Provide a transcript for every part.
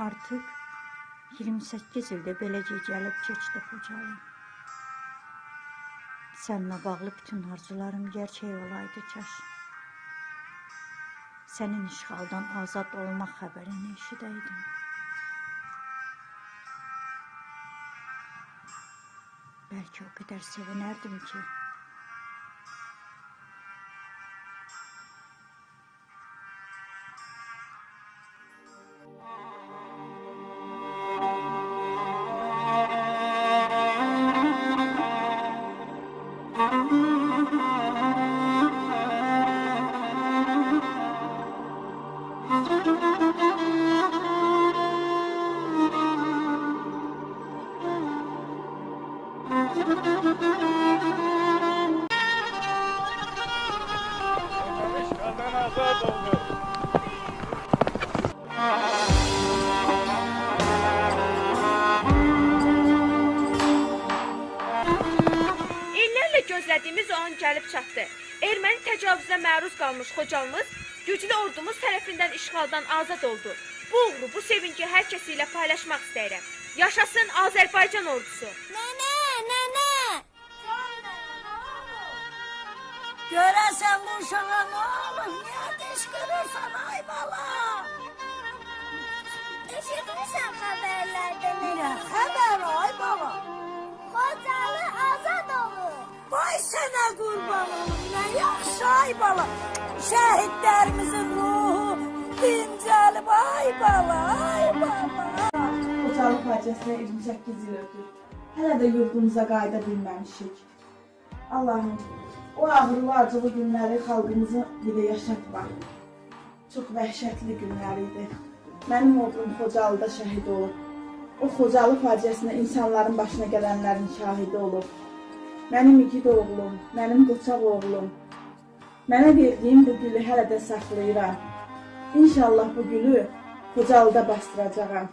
Artıq 28 ildə beləcə gəlib keçdi Xocalı. Səninlə bağlı bütün arzularım gerçək olaydı kaş. Sənin işğaldan azad olmaq xəbərini eşidəydim. Bəlkə o qədər sevinərdim ki, İşğaldan azad oldu. İllərlə gözlədiyimiz o an gəlib çatdı. Erməni təcavüzünə məruz qalmış Xocalımız güclü ordumuz tərəfindən işğaldan azad oldu. Bu uğuru, bu sevinci hər kəsi ilə paylaşmaq istəyirəm. Yaşasın Azərbaycan ordusu. Nənə, nənə! Görəsən bu uşağa nə olur? Niyə qışqırırsan ay bala? Eşidirsən xəbərlərdə nə? Xəbər ay bala? Xocalı azad olur. Vay sənə qurban olum, nə yaxşı ay bala. Şəhidlərimizin ruhu dincəlib ay bala, ay bala. Xocalı faciəsinə 28 il ötür. Hələ də yurdumuza qayıda bilməmişik. Allahım, o ağrılı acılı günləri xalqımızı bir də yaşatma. Çox vəhşətli günlər idi. Mənim oğlum Xocalıda şəhid olub. O Xocalı faciəsinə insanların başına gələnlərin şahidi olub. Mənim igid oğlum, mənim qoçaq oğlum. Mənə verdiyim bu gülü hələ də saxlayıram. İnşallah bu gülü Xocalıda bastıracağam.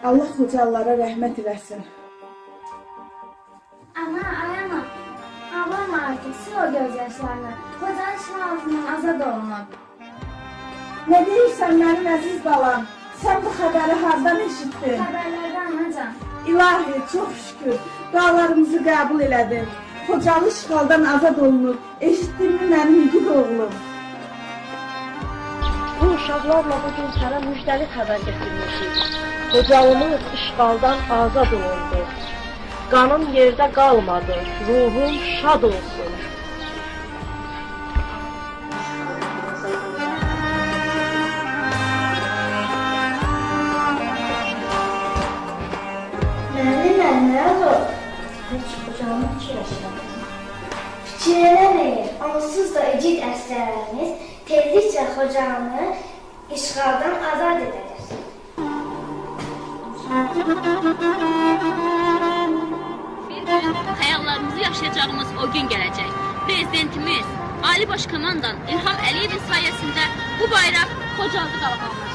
Allah Xocalılara rəhmət eləsin. Ana, ayama. Ağlama artık, sil o gözyaşlarını. Xocalı işin altından azad olunub. Nə deyirsən mənim əziz balam? Sən bu xəbəri hardan eşitdin? Xəbərlərdə anacan. İlahi, çox şükür, dualarımızı qəbul elədin. Xocalı işğaldan azad olunub. Eşitdinmi mənim igid oğlum? Bu uşaqlarla bugün sənə müjdəli xəbər gətirmişik. Xocalımız işğaldan azad olundu. Qanım yerdə qalmadı, ruhum şad olsun. Nə oldu? Heç Xocalını fikirləşmədim. Fikirləməyin, onsuz da igid əsgərlərimiz tezliklə Xocalını işğaldan azad edəcək. Bir gün xəyallarımızı yaşayacağımız o gün gələcək. Prezidentimiz, Ali Baş Komandan İlham Əliyevin sayəsində bu bayraq Xocalıda qalacaq.